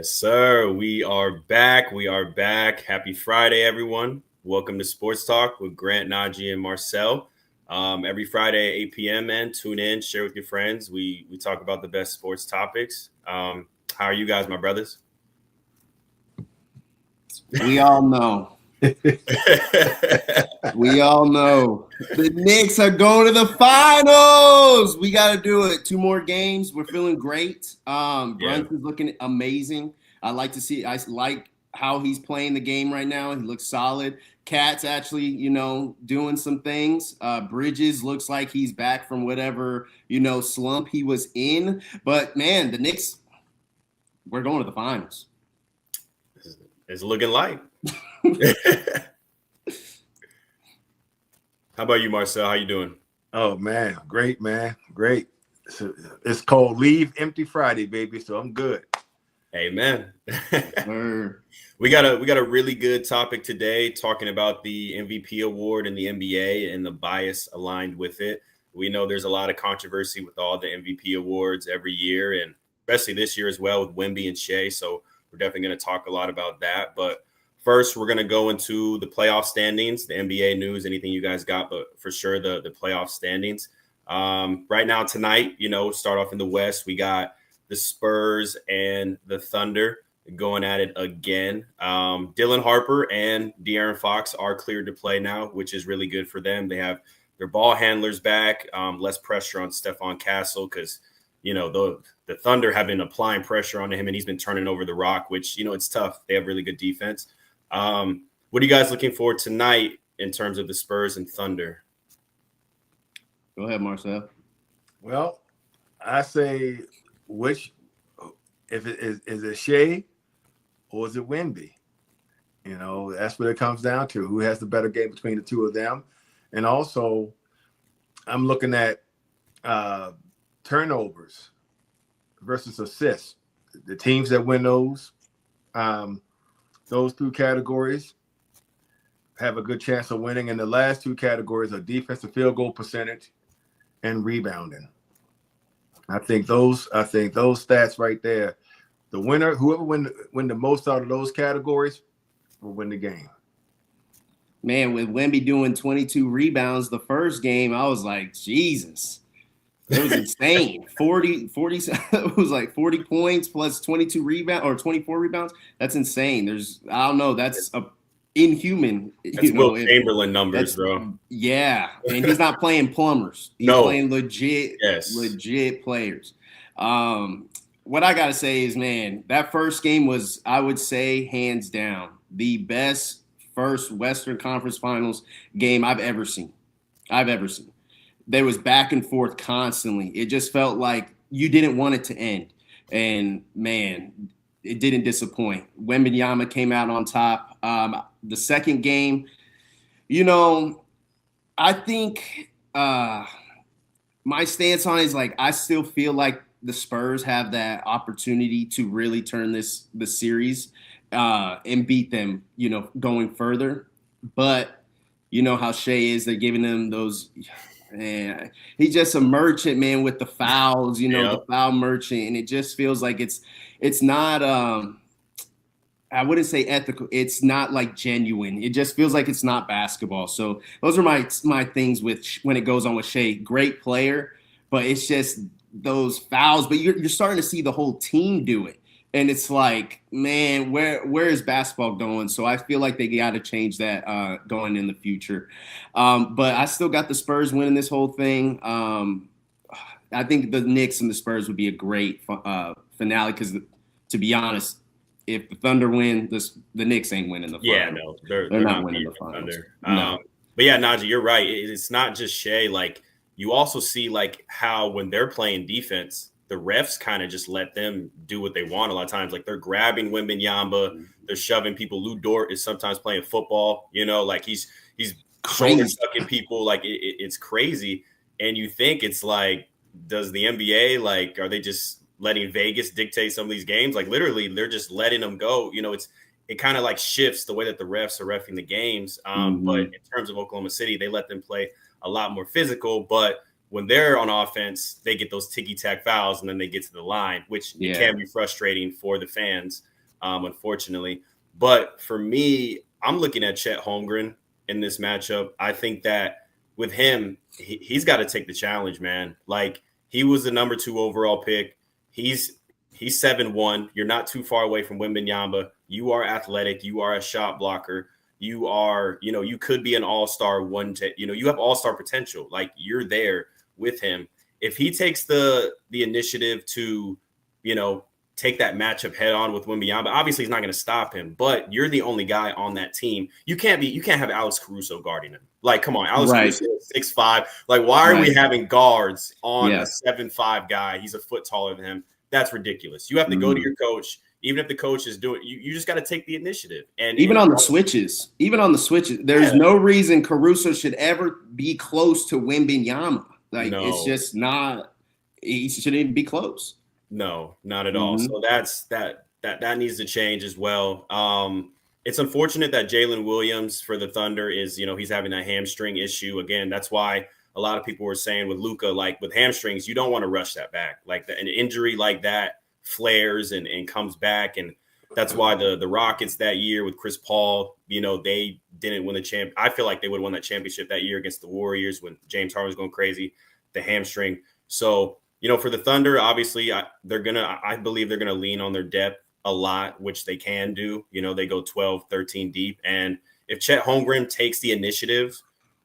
Yes, sir. We are back. We are back. Happy Friday, everyone. Welcome to Sports Talk with Grant, Najee, and Marsell. Every Friday at 8 p.m., man, tune in, share with your friends. We talk about the best sports topics. How are you guys, my brothers? We all know. We all know the Knicks are going to the finals. We got to do it. 2 more games. We're feeling great. Brunson's looking amazing. I like how he's playing the game right now. He looks solid. Cat's actually, doing some things. Bridges looks like he's back from whatever, slump he was in. But man, the Knicks, we're going to the finals. It's looking like. How about you, Marsell? How you doing? Oh, man. Great, man. Great. It's called Leave Empty Friday, baby, so I'm good. Amen. We got a really good topic today, talking about the MVP award in the NBA and the bias aligned with it. We know there's a lot of controversy with all the MVP awards every year, and especially this year as well with Wemby and Shea. So we're definitely going to talk a lot about that. But first, we're going to go into the playoff standings, the NBA news, anything you guys got, but for sure the playoff standings. Right now, tonight, start off in the West. We got the Spurs and the Thunder going at it again. Dylan Harper and De'Aaron Fox are cleared to play now, which is really good for them. They have their ball handlers back, less pressure on Stephon Castle because, the Thunder have been applying pressure on him and he's been turning over the rock, which, it's tough. They have really good defense. What are you guys looking for tonight in terms of the Spurs and Thunder? Go ahead, Marsell. Well, I say if it is it Shea or is it Wemby? That's what it comes down to. Who has the better game between the two of them? And also, I'm looking at turnovers versus assists. The teams that win those two categories have a good chance of winning. And the last 2 categories are defensive field goal percentage and rebounding. I think those stats right there, the winner, whoever win the most out of those categories will win the game. Man, with Wemby doing 22 rebounds the first game, I was like, Jesus. It was insane. 40 it was like 40 points plus 22 rebounds or 24 rebounds. That's insane. That's inhuman. That's Will Chamberlain numbers, bro. Yeah, and he's not playing plumbers. He's playing legit players. What I gotta say is, man, that first game was, I would say, hands down, the best first Western Conference Finals game I've ever seen. There was back and forth constantly. It just felt like you didn't want it to end. And, man, it didn't disappoint. Wembanyama came out on top. The second game, I think my stance on it is like I still feel like the Spurs have that opportunity to really turn the series and beat them, going further. But you know how Shea is. They're giving them those – man, he's just a merchant, man, with the fouls, the foul merchant. And it just feels like it's not I wouldn't say ethical. It's not like genuine. It just feels like it's not basketball. So those are my things with when it goes on with Shea. Great player, but it's just those fouls. But you're starting to see the whole team do it. And it's like, man, where is basketball going? So I feel like they got to change that going in the future. But I still got the Spurs winning this whole thing. I think the Knicks and the Spurs would be a great finale because, to be honest, if the Thunder win, the Knicks ain't winning the finals. Yeah, no, they're not winning the finals. No. But yeah, Najee, you're right. It's not just Shea. Like, you also see like how when they're playing defense, the refs kind of just let them do what they want a lot of times. Like, they're grabbing Wembanyama, they're shoving people. Lou Dort is sometimes playing football, like he's shoulder sucking people. Like, it's crazy. And you think it's like, does the NBA, like, are they just letting Vegas dictate some of these games? Like, literally, they're just letting them go. It kind of like shifts the way that the refs are reffing the games. But in terms of Oklahoma City, they let them play a lot more physical. But when they're on offense, they get those ticky-tack fouls, and then they get to the line, which can be frustrating for the fans. unfortunately. But for me, I'm looking at Chet Holmgren in this matchup. I think that with him, he's got to take the challenge, man. Like, he was the number 2 overall pick. He's 7'1". You're not too far away from Wembanyama. You are athletic. You are a shot blocker. You are, you could be an all-star you have all-star potential. Like, you're there with him. If he takes the initiative to, take that matchup head on with Wembanyama, obviously he's not going to stop him, but you're the only guy on that team. You can't have Alex Caruso guarding him. Like, come on, Alex Caruso is 6'5". Like, why are we having guards on a 7'5" guy? He's a foot taller than him. That's ridiculous. You have to go to your coach. Even if the coach is doing, you just got to take the initiative. And even on the switches, there's no reason Caruso should ever be close to Wembanyama. Like, it's just not. He shouldn't even be close. No, not at all. So that needs to change as well. It's unfortunate that Jalen Williams for the Thunder is, he's having that hamstring issue again. That's why a lot of people were saying with Luka, like with hamstrings, you don't want to rush that back. Like an injury like that flares and comes back. And that's why the Rockets that year with Chris Paul, they didn't win the champ. I feel like they would have won that championship that year against the Warriors when James Harden was going crazy, the hamstring. So, for the Thunder, obviously I believe they're going to lean on their depth a lot, which they can do. They go 12, 13 deep. And if Chet Holmgren takes the initiative,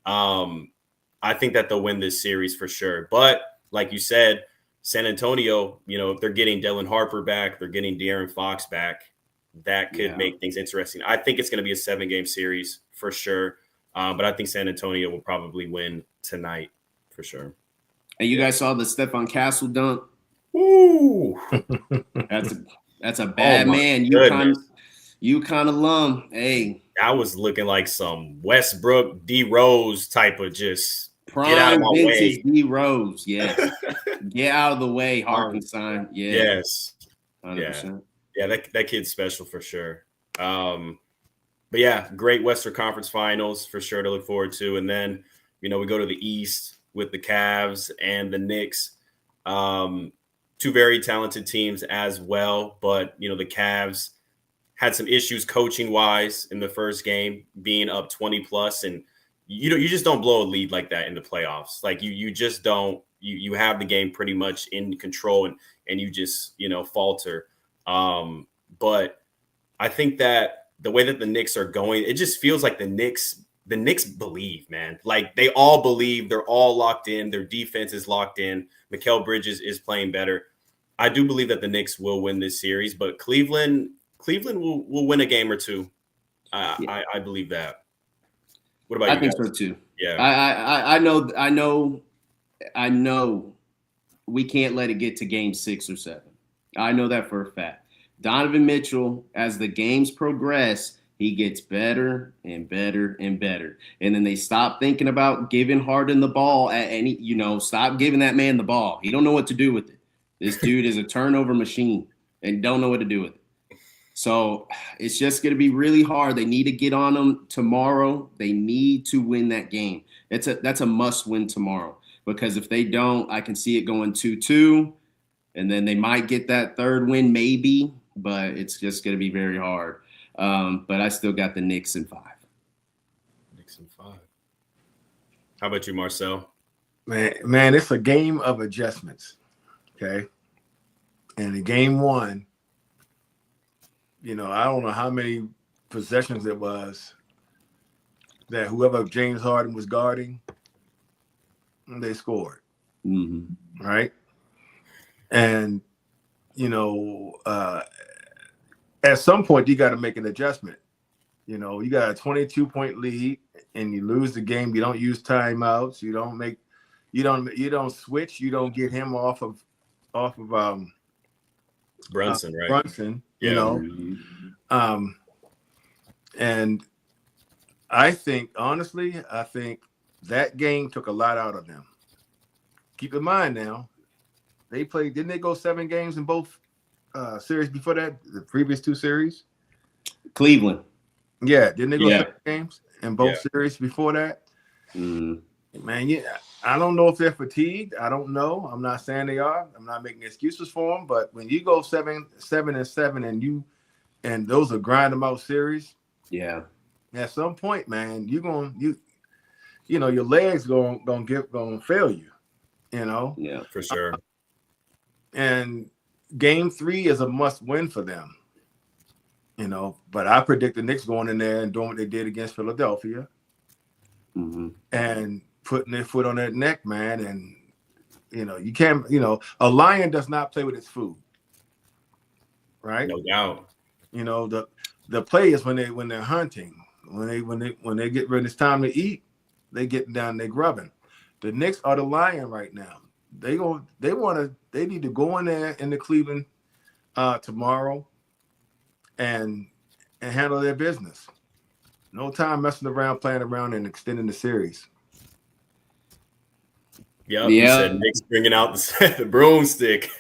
I think that they'll win this series for sure. But like you said, San Antonio, if they're getting Dylan Harper back, they're getting De'Aaron Fox back, that could make things interesting. I think it's going to be a 7-game series for sure. But I think San Antonio will probably win tonight for sure. And you guys saw the Stephon Castle dunk? Ooh. That's a bad man. UConn alum. Hey. I was looking like some Westbrook, D Rose type of just prime get out of my way. D Rose, yes. Get out of the way, Harkenstein. Yeah. Yes. 100%. Yeah, that kid's special for sure. But yeah, great Western Conference Finals for sure to look forward to. And then, we go to the East with the Cavs and the Knicks. 2 very talented teams as well. But, the Cavs had some issues coaching wise in the first game, being up 20 plus. And you just don't blow a lead like that in the playoffs. Like you just don't, you have the game pretty much in control and you just, falter. But I think that the way that the Knicks are going, it just feels like the Knicks believe, man. Like they all believe, they're all locked in. Their defense is locked in. Mikal Bridges is playing better. I do believe that the Knicks will win this series, but Cleveland will win a game or two. I believe that. What about you? I think so too. Yeah. I know we can't let it get to game 6 or 7. I know that for a fact. Donovan Mitchell, as the games progress, he gets better and better and better. And then they stop thinking about giving Harden the ball at any, stop giving that man the ball. He don't know what to do with it. This dude is a turnover machine and don't know what to do with it. So it's just going to be really hard. They need to get on them tomorrow. They need to win that game. That's a must win tomorrow, because if they don't, I can see it going 2-2, and then they might get that third win maybe, but it's just going to be very hard. But I still got the Knicks in 5. Knicks in 5. How about you, Marsell? Man, it's a game of adjustments. Okay. And in game 1, I don't know how many possessions it was that whoever James Harden was guarding, they scored. Mm-hmm. Right. And, at some point you got to make an adjustment. You got a 22-point lead and you lose the game. You don't use timeouts. You don't switch. You don't get him off of Brunson, right? Brunson, Yeah. And I think that game took a lot out of them. Keep in mind now, didn't they go 7 games in both series before that, the previous 2 series? Cleveland. Yeah, didn't they go 7 games in both series before that? Mm. Man, I don't know if they're fatigued. I don't know. I'm not saying they are. I'm not making excuses for them. But when you go 7-7 and you and those are grind them out series. Yeah. At some point, man, you know, your legs gonna fail you. You know. Yeah, for sure. And game 3 is a must win for them. You know, but I predict the Knicks going in there and doing what they did against Philadelphia, and putting their foot on their neck, man. And you know, you can't. You know, a lion does not play with its food, right? No doubt. You know, the players when they're hunting, when they get ready, it's time to eat, they getting down, they grubbing. The Knicks are the lion right now. They need to go in there in the Cleveland tomorrow and handle their business. No time messing around, playing around, and extending the series. Yep, you said Nick's bringing out the broomstick.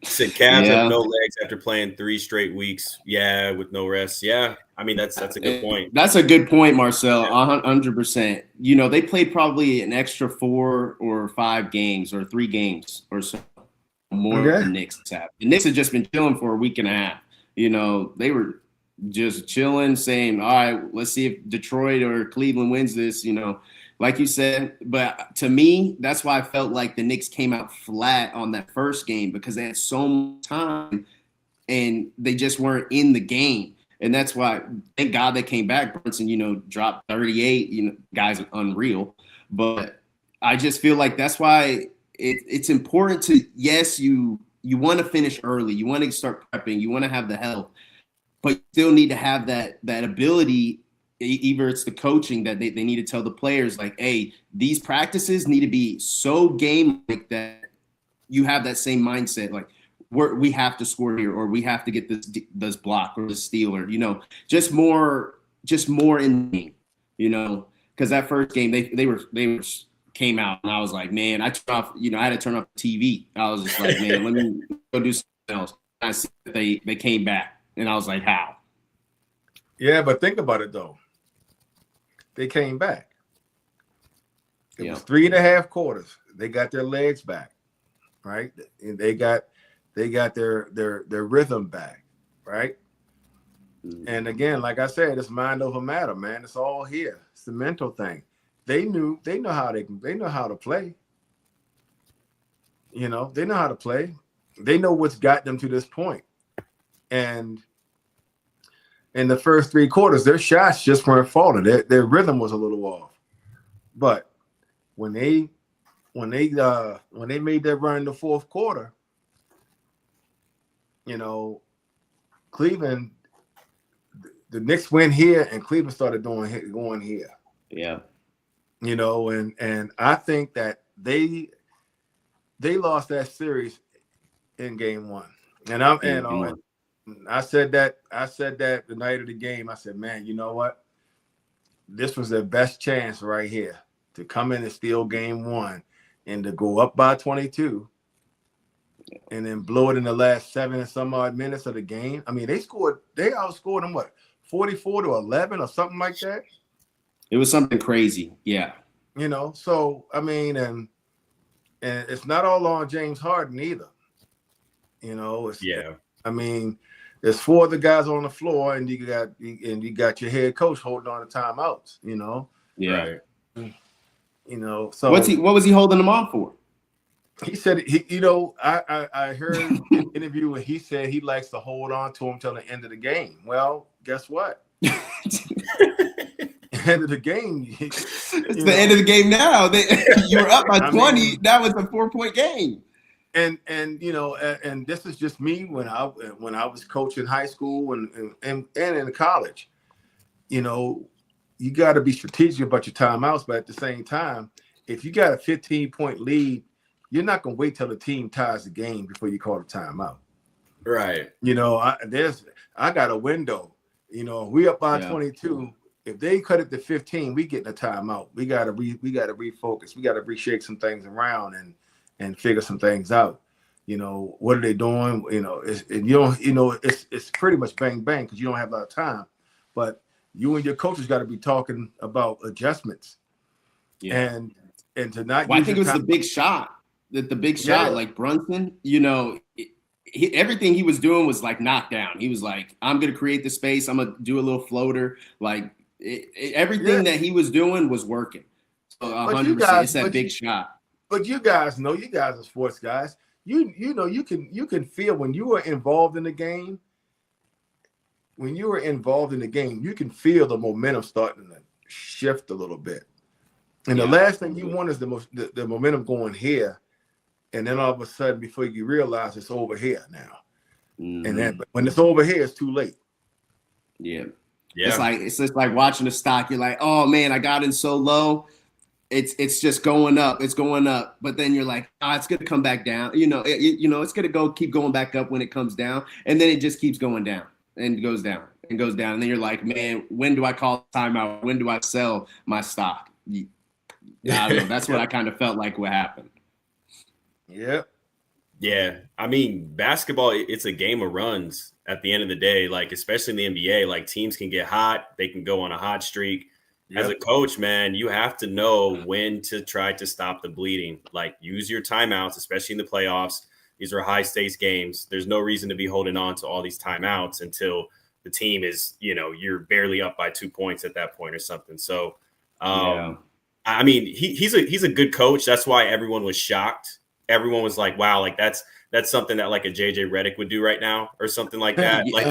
Said Cavs have no legs after playing 3 straight weeks. Yeah, with no rest. Yeah, I mean that's a good point. That's a good point, Marsell. 100%. You know, they played probably an extra 4 or 5 games or 3 games or so more than the Knicks have. The Knicks have just been chilling for a week and a half. You know, they were just chilling, saying, "All right, let's see if Detroit or Cleveland wins this." You know, like you said. But to me, that's why I felt like the Knicks came out flat on that first game, because they had so much time and they just weren't in the game. And that's why, thank God they came back. Brunson, you know, dropped 38. You know, guys are unreal. But I just feel like that's why it's important to, yes, you want to finish early. You want to start prepping. You want to have the health. But you still need to have that ability. Either it's the coaching that they need to tell the players, like, hey, these practices need to be so game-like that you have that same mindset. Like, we have to score here, or we have to get this block or this steal, or, you know, just more in the game, you know, because that first game they came out and I was like, man, I had to turn off the TV. I was just like, man, let me go do something else. I see that they came back, and I was like, how? Yeah, but think about it though. They came back. It was 3.5 quarters. They got their legs back, right? And they got their rhythm back, right? And again, like I said, it's mind over matter, man. It's all here. It's the mental thing. They know how to play. You know, they know how to play. They know what's got them to this point. And in the first 3 quarters, their shots just weren't falling. Their rhythm was a little off. But when they made that run in the fourth quarter, you know, Cleveland, the Knicks went here and Cleveland started going here. Yeah. You know, and I think that they lost that series in game 1. And I said that the night of the game. I said, man, you know what? This was their best chance right here to come in and steal game 1 and to go up by 22 and then blow it in the last 7 and some odd minutes of the game. I mean, they outscored them, what, 44-11 or something like that? It was something crazy. Yeah. You know, so, I mean, and it's not all on James Harden either. You know, I mean, there's 4 other guys on the floor, and you got your head coach holding on to timeouts. You know, yeah. Right. You know, so what was he holding them on for? He said I heard an interview where he said he likes to hold on to him till the end of the game. Well, guess what? End of the game. It's the end of the game now. You were up by 20. Mean, that was a 4-point game. And you know, and this is just me when I was coaching high school and in college. You know, you got to be strategic about your timeouts, but at the same time, if you got a 15-point lead, you're not gonna wait till the team ties the game before you call the timeout. Right. You know, I got a window. You know, we up by 22. If they cut it to 15, we get a timeout. We gotta refocus. We gotta reshake some things around and figure some things out. You know, what are they doing? You know, it's pretty much bang bang because you don't have a lot of time. But you and your coaches got to be talking about adjustments. Yeah. And to not. Well, I think it was the big shot. The big shot, like Brunson. You know, everything he was doing was like knocked down. He was like, I'm going to create the space. I'm going to do a little floater. Like everything that he was doing was working. So 100%, it's that big shot. But you guys know, you guys are sports guys. You know, you can feel when you are involved in the game. When you are involved in the game, you can feel the momentum starting to shift a little bit. And the last thing you want is the momentum going here. And then all of a sudden, before you realize it's over here now. Mm-hmm. And then when it's over here, it's too late. Yeah. It's just like watching the stock. You're like, oh man, I got in so low. It's just going up. It's going up. But then you're like, it's gonna come back down. It's gonna keep going back up when it comes down. And then it just keeps going down and goes down and goes down. And then you're like, man, when do I call timeout? When do I sell my stock? I don't know. That's what I kind of felt like what happened. Yep. Yeah. I mean, basketball, it's a game of runs at the end of the day. Like, especially in the NBA, like teams can get hot. They can go on a hot streak. Yep. As a coach, man, you have to know when to try to stop the bleeding. Like, use your timeouts, especially in the playoffs. These are high-stakes games. There's no reason to be holding on to all these timeouts until the team is, you're barely up by 2 points at that point or something. So, I mean, he's a good coach. That's why everyone was shocked. Everyone was like, wow, like that's something that like a JJ Redick would do right now or something like that. Like,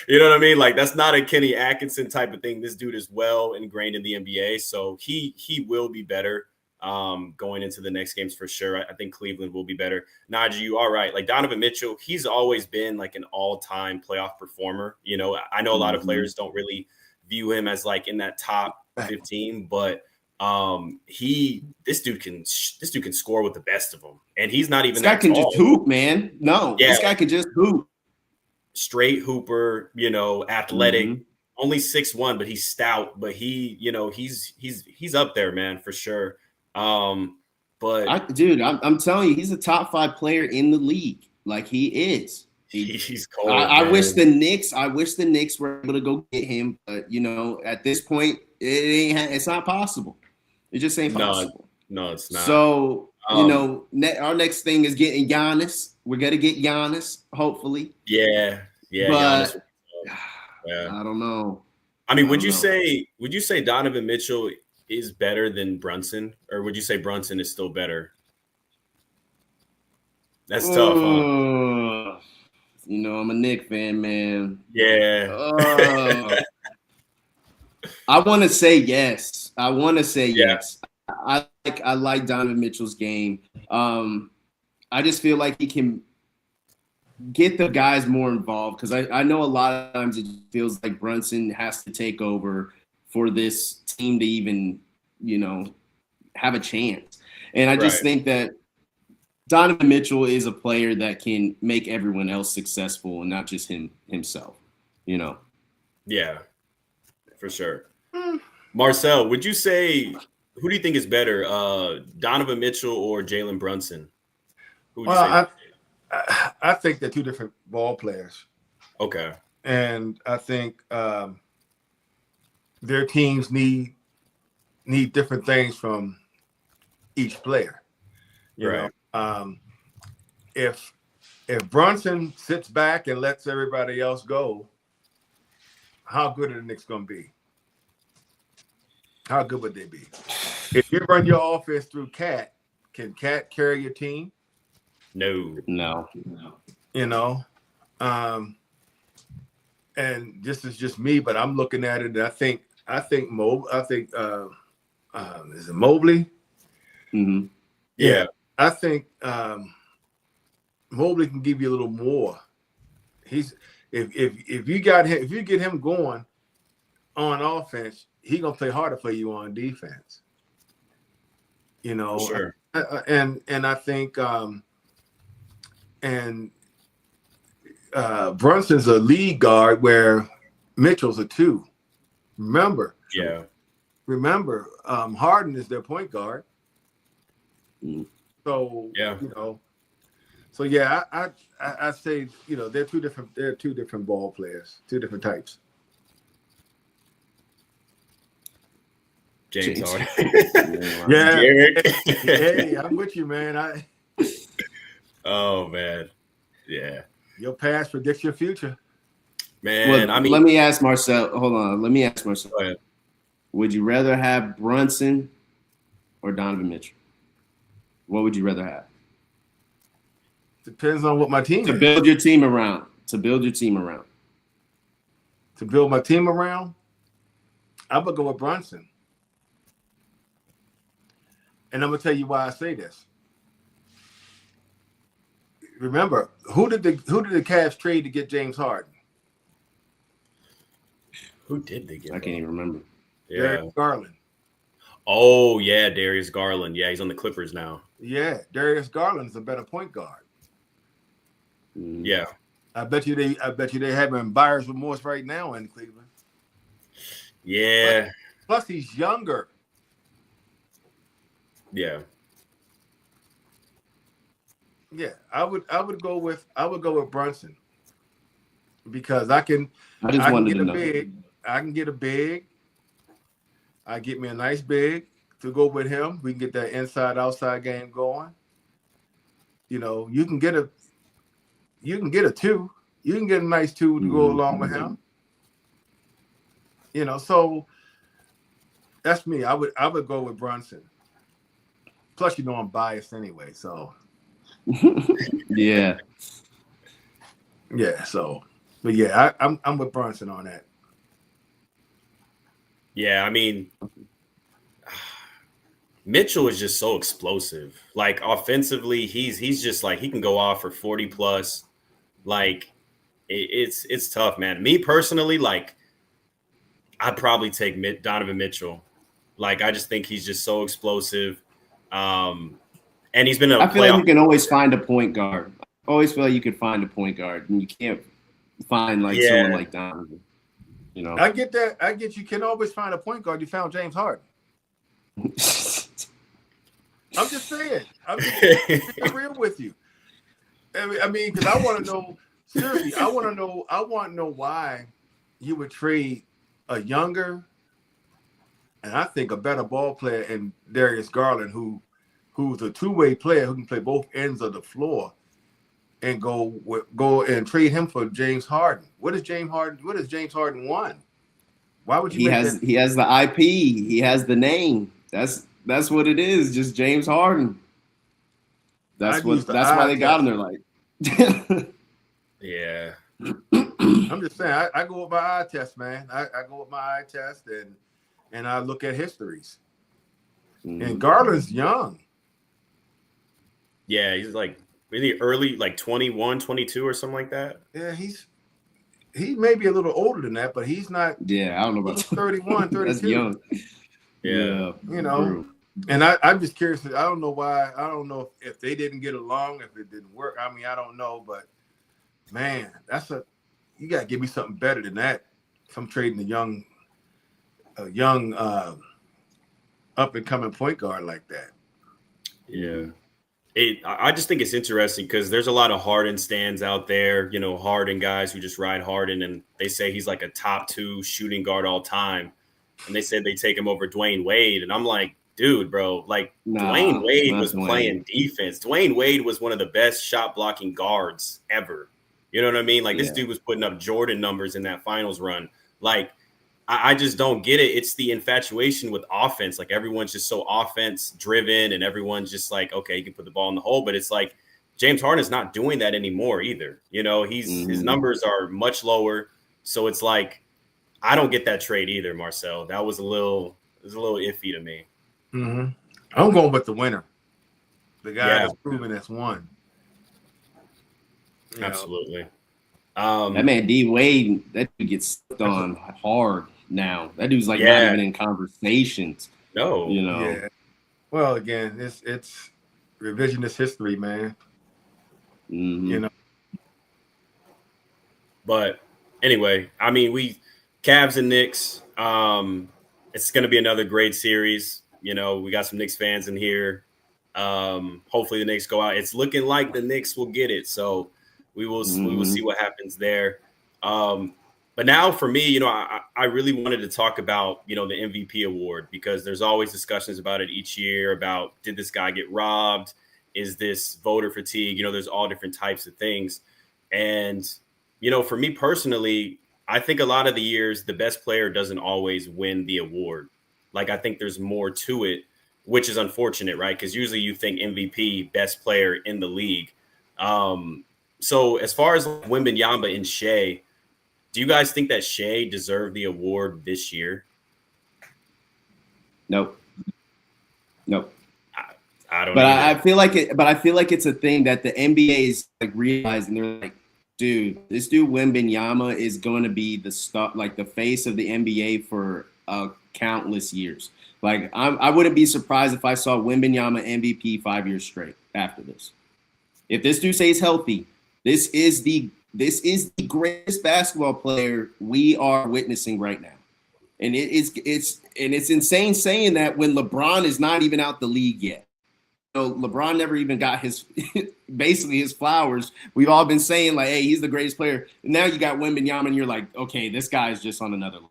you know what I mean? Like, that's not a Kenny Atkinson type of thing. This dude is well ingrained in the NBA. So he will be better going into the next games for sure. I think Cleveland will be better. Najee, you are right. Like Donovan Mitchell, he's always been like an all-time playoff performer. I know a lot of players don't really view him as like in that top 15, but this dude can score with the best of them, and he's not even. This guy can just hoop, man. No, this guy can just hoop. Straight hooper, athletic. Only 6'1", but he's stout. But he's up there, man, for sure. I'm telling you, he's a top 5 player in the league. Like he is. He's cold. I wish the Knicks were able to go get him, but at this point, it's not possible. It just ain't possible. No, it's not. So, our next thing is getting Giannis. We're going to get Giannis, hopefully. Yeah. But I don't know. I mean, would you say Donovan Mitchell is better than Brunson, or would you say Brunson is still better? That's tough, huh? I'm a Knicks fan, man. Yeah. I want to say yes. Yes. I like Donovan Mitchell's game. I just feel like he can get the guys more involved because I know a lot of times it feels like Brunson has to take over for this team to even, have a chance. And I just think that Donovan Mitchell is a player that can make everyone else successful and not just himself, Yeah, for sure. Marsell, would you say, who do you think is better, Donovan Mitchell or Jalen Brunson? I think they're two different ball players. Okay. And I think their teams need different things from each player. Right. If Brunson sits back and lets everybody else go, how good are the Knicks going to be? How good would they be? If you run your offense through Cat, can Cat carry your team? No. And this is just me, but I'm looking at it, and I think is it Mobley? Mm-hmm. Yeah. I think Mobley can give you a little more. If you get him going on offense, he's gonna play harder for you on defense. Sure. And I think Brunson's a lead guard where Mitchell's a 2. Remember, Harden is their point guard. So I say they're two different ball players, 2 different types. James Harden. Yeah. Hey, I'm with you, man. Oh man. Yeah. Your past predicts your future. Man, well, let me ask Marsell. Hold on. Let me ask Marsell. Go ahead. Would you rather have Brunson or Donovan Mitchell? What would you rather have? Depends on what my team To is. build your team around. To build your team around. To build my team around, I would go with Brunson. And I'm gonna tell you why I say this. Remember, who did the Cavs trade to get James Harden? Who did they get? I can't even remember. Yeah. Darius Garland. Oh yeah, Darius Garland. Yeah, he's on the Clippers now. Yeah, Darius Garland is a better point guard. Yeah. I bet you they having buyer's remorse right now in Cleveland. Yeah. Plus he's younger. Yeah. Yeah, I would go with Brunson because I can get a big. I can get a big. I get me a nice big to go with him. We can get that inside outside game going. You know, you can get a 2. You can get a nice 2 to go along with him. You know, so that's me. I would go with Brunson. Plus, you know, I'm biased anyway, so Yeah. yeah. So, but yeah, I'm with Brunson on that. Yeah, I mean, Mitchell is just so explosive. Like offensively, he's just like he can go off for 40 plus. Like it's tough, man. Me personally, like I'd probably take Donovan Mitchell. Like I just think he's just so explosive. And he's been I feel like you can always find a point guard. I always feel like you could find a point guard, and you can't find like someone like Donovan. You know, I get that. I get you can always find a point guard. You found James Harden. I'm just saying. I'm just being real with you. I mean, because I want to know. Seriously, I want to know why you would trade a younger and I think a better ball player in Darius Garland, who's a two-way player who can play both ends of the floor, and go and trade him for James Harden. What is James Harden want? Why would you? He has the IP. He has the name. That's what it is. Just James Harden. That's why they got him there. Like, yeah. I'm just saying. I go with my eye test, man. I go with my eye test and I look at histories. And Garland's young. Yeah, he's like really early, like 21, 22 or something like that. Yeah, he may be a little older than that, but he's not. Yeah, I don't know about 31, 32. That's young. Yeah. You know. True. And I'm just curious. I don't know why. I don't know if they didn't get along, if it didn't work. I mean, I don't know, but man, you gotta give me something better than that. If I'm trading a young up and coming point guard like that. Yeah. I just think it's interesting because there's a lot of Harden stands out there, you know, Harden guys who just ride Harden, and they say he's like a top 2 shooting guard all time. And they said they take him over Dwayne Wade. And I'm like, dude, bro, like Dwayne Wade was playing defense. Dwayne Wade was one of the best shot blocking guards ever. You know what I mean? Like this dude was putting up Jordan numbers in that finals run. Like, I just don't get it. It's the infatuation with offense. Like everyone's just so offense driven and everyone's just like, okay, you can put the ball in the hole. But it's like James Harden is not doing that anymore either. You know, his numbers are much lower. So it's like, I don't get that trade either, Marsell. That was a little iffy to me. Mm-hmm. I'm going with the winner. The guy that's proven that's won. Absolutely. That man D Wade, that dude gets on hard now. That dude's like not even in conversations. No, you know. Yeah. Well, again, it's revisionist history, man. You know. But anyway, I mean, Cavs and Knicks. It's going to be another great series. You know, we got some Knicks fans in here. Hopefully the Knicks go out. It's looking like the Knicks will get it. So we will see what happens there. But now for me, you know, I really wanted to talk about, you know, the MVP award, because there's always discussions about it each year about, did this guy get robbed? Is this voter fatigue? You know, there's all different types of things. And, you know, for me personally, I think a lot of the years the best player doesn't always win the award. Like, I think there's more to it, which is unfortunate, right? Because usually you think MVP, best player in the league. So as far as Wembanyama and Shea, do you guys think that Shea deserved the award this year? Nope. I don't. But I feel like it. But I feel like it's a thing that the NBA is like realizing. They're like, dude, this dude Wembanyama is going to be the stuff, like the face of the NBA for countless years. Like I wouldn't be surprised if I saw Wembanyama MVP 5 years straight after this. If this dude stays healthy, this is the greatest basketball player we are witnessing right now. And it's insane saying that when LeBron is not even out the league yet. You know, LeBron never even got his basically his flowers. We've all been saying like, hey, he's the greatest player. And now you got Wembanyama and you're like, okay, this guy's just on another level.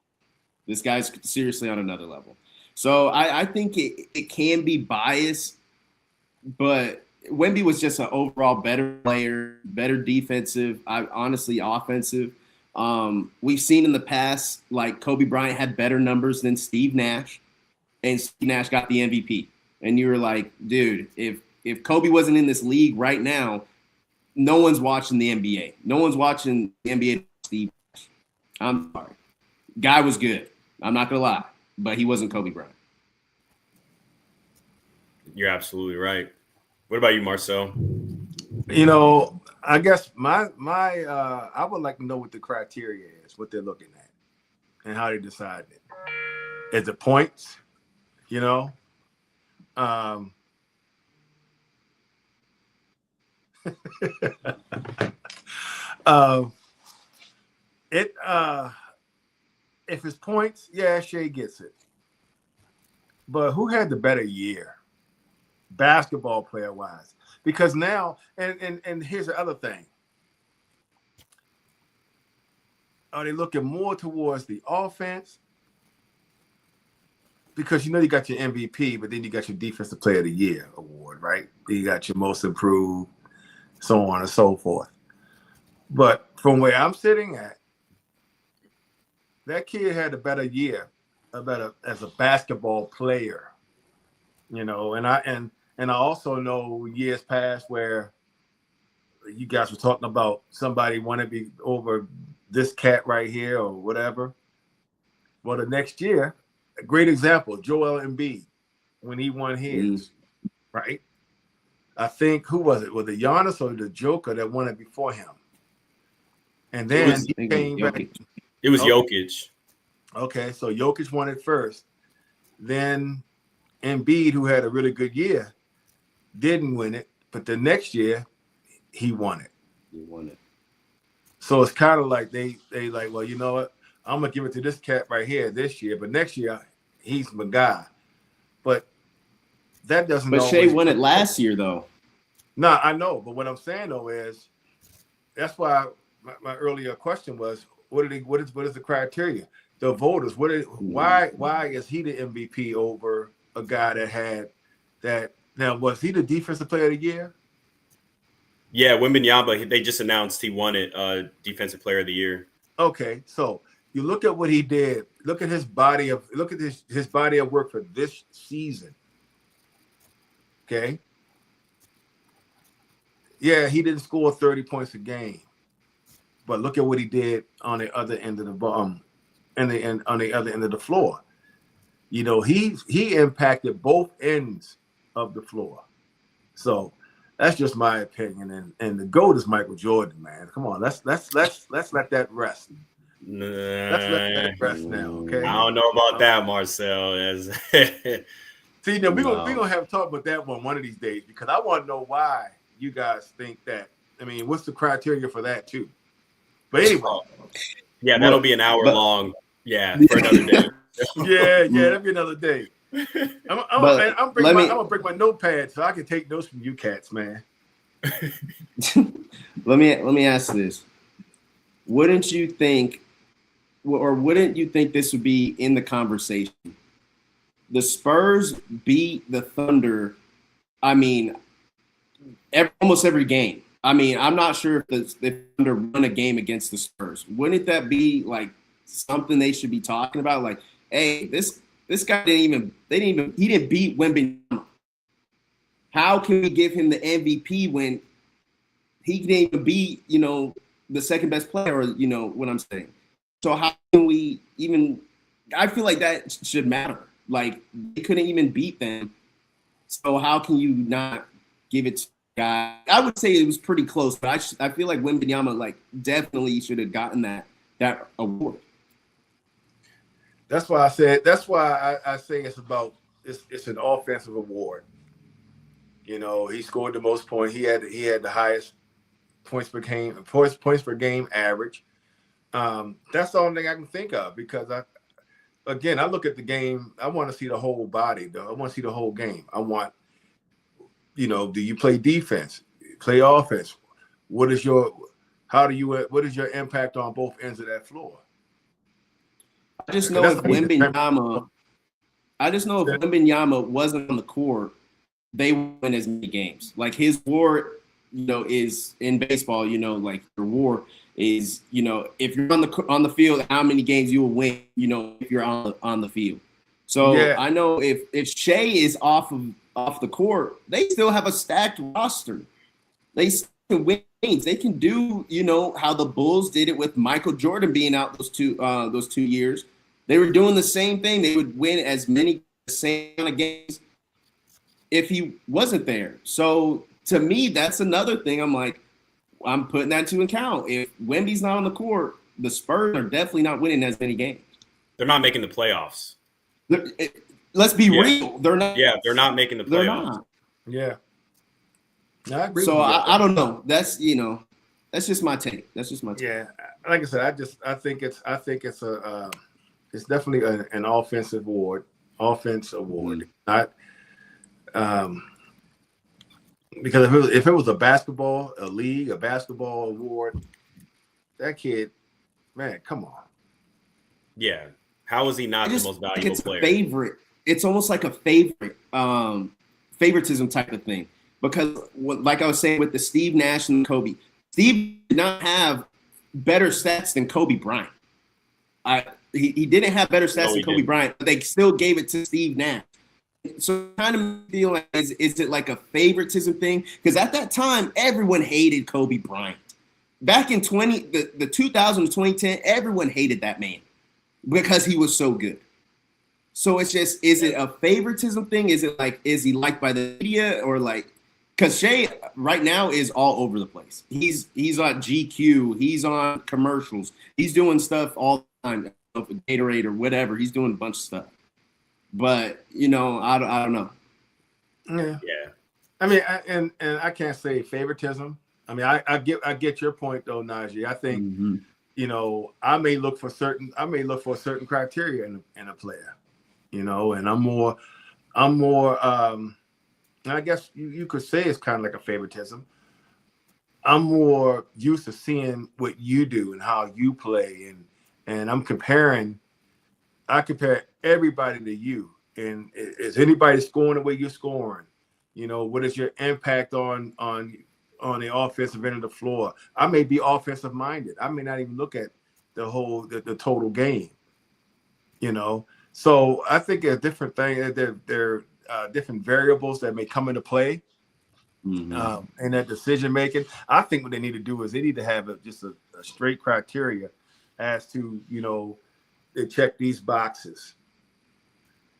This guy's seriously on another level. So I think it can be biased, but Wemby was just an overall better player, better defensive, honestly offensive. We've seen in the past, like Kobe Bryant had better numbers than Steve Nash, and Steve Nash got the MVP. And you were like, dude, if Kobe wasn't in this league right now, no one's watching the NBA. No one's watching the NBA. Steve Nash. I'm sorry. Guy was good. I'm not going to lie, but he wasn't Kobe Bryant. You're absolutely right. What about you, Marsell? You know, I guess my I would like to know what the criteria is, what they're looking at, and how they decide it. Is it points? You know, if it's points, yeah, Shea gets it. But who had the better year, basketball player wise? Because now, and here's the other thing. Are they looking more towards the offense? Because you know you got your MVP, but then you got your Defensive Player of the Year award, right? You got your Most Improved, so on and so forth. But from where I'm sitting at, that kid had a better year, as a basketball player, you know. And I also know years past where you guys were talking about somebody want to be over this cat right here or whatever. Well, the next year, a great example, Joel Embiid, when he won his, right? I think, who was it? Was it Giannis or the Joker that won it before him? And then he came back. It was Jokic. Okay, so Jokic won it first. Then Embiid, who had a really good year, didn't win it. But the next year, he won it. So it's kind of like they like, well, you know what? I'm going to give it to this cat right here this year. But next year, he's my guy. But that doesn't. But Shea won it last year, though. No, I know. But what I'm saying, though, is that's why my earlier question was, what is the criteria? The voters, why is he the MVP over a guy that had that? Now, was he the Defensive Player of the Year? Yeah, Wembanyama, they just announced he won it, Defensive Player of the Year. Okay, so you look at what he did. Look at his body of work for this season. Okay. Yeah, he didn't score 30 points a game, but look at what he did on the other end of the on the other end of the floor. You know, he impacted both ends of the floor. So that's just my opinion. And the GOAT is Michael Jordan, man. Come on, let's let that rest. Let's let that rest now, okay? I don't know about that, Marsell. See, now we're gonna have to talk about that one of these days, because I want to know why you guys think that. I mean, what's the criteria for that too? But anyway, yeah, that'll be an hour long. Yeah, for another day. yeah, that'll be another day. I'm gonna bring my notepad so I can take notes from you cats, man. Let me ask this: wouldn't you think this would be in the conversation? The Spurs beat the Thunder. I mean, almost every game. I mean, I'm not sure if they're to run a game against the Spurs. Wouldn't that be like something they should be talking about? Like, hey, this guy he didn't beat Wembanyama. How can we give him the MVP when he didn't even beat, the second best player, or what I'm saying? So how can we even? I feel like that should matter. Like they couldn't even beat them. So how can you not give it to the guy? I would say it was pretty close, but I feel like Wembanyama like definitely should have gotten that award. That's why I said. That's why I say it's an offensive award. He scored the most points. He had the highest points per game average. That's the only thing I can think of because I look at the game. I want to see the whole body, though. I want to see the whole game. I want, do you play defense, play offense? What is your impact on both ends of that floor? I just know if Wembanyama wasn't on the court, they win as many games. Like his WAR, is in baseball. Like your WAR is, if you're on the field, how many games you will win. If you're on the field. So yeah. I know if Shea is off the court, they still have a stacked roster. They can win games. They can do, how the Bulls did it with Michael Jordan being out those two years. They were doing the same thing. They would win as many same kind of games if he wasn't there. So to me, that's another thing. I'm putting that to account. If Wemby's not on the court, the Spurs are definitely not winning as many games. They're not making the playoffs. Let's be real. They're not. Yeah, they're not making the playoffs. They're not. Yeah. No, I agree. So I don't know. That's just my take. Yeah, like I said, I think it's it's definitely an offense award. Mm-hmm. Not because if it was a basketball award, that kid, man, come on. Yeah, how is he not the most valuable player? Favorite. It's almost like a favorite, favoritism type of thing. Because, like I was saying with the Steve Nash and Kobe, Steve did not have better stats than Kobe Bryant. He didn't have better stats than Kobe Bryant, but they still gave it to Steve Nash. So kind of feel like, is it like a favoritism thing? Because at that time, everyone hated Kobe Bryant. Back in the 2000 to 2010, everyone hated that man because he was so good. So it's just, is it a favoritism thing? Is he liked by the media or like? Because Shea right now is all over the place. He's on GQ. He's on commercials. He's doing stuff all the time. Gatorade or whatever. He's doing a bunch of stuff. But I don't know. Yeah. I mean, I can't say favoritism. I mean, I get your point though, Najee. I think I may look for a certain criteria in a player. And I'm more. I guess you could say it's kind of like a favoritism. I'm more used to seeing what you do and how you play, and I compare everybody to you. And is anybody scoring the way you're scoring? What is your impact on the offensive end of the floor? I may be offensive minded. I may not even look at the total game. So I think there's different things. There are different variables that may come into play in that decision making. I think what they need to do is they need to have just a straight criteria as to they check these boxes.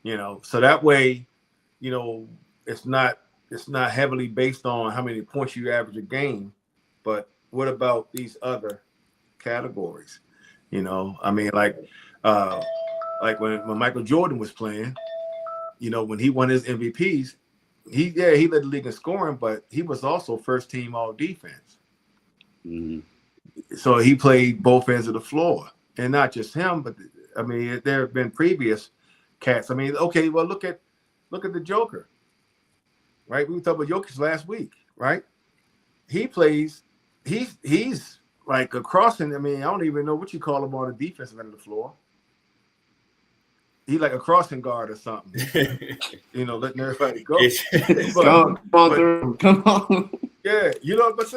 So that way, it's not heavily based on how many points you average a game, but what about these other categories? I mean, like when Michael Jordan was playing, when he won his MVPs, he led the league in scoring, but he was also first team all defense. Mm-hmm. So he played both ends of the floor, and not just him, but I mean, there have been previous cats. I mean, okay, well, look at the Joker, right? We talked about Jokic last week, right? He plays. He's like a crossing. I mean, I don't even know what you call him on the defensive end of the floor. He like a crossing guard or something, letting everybody go. Come on. Yeah, Yeah, but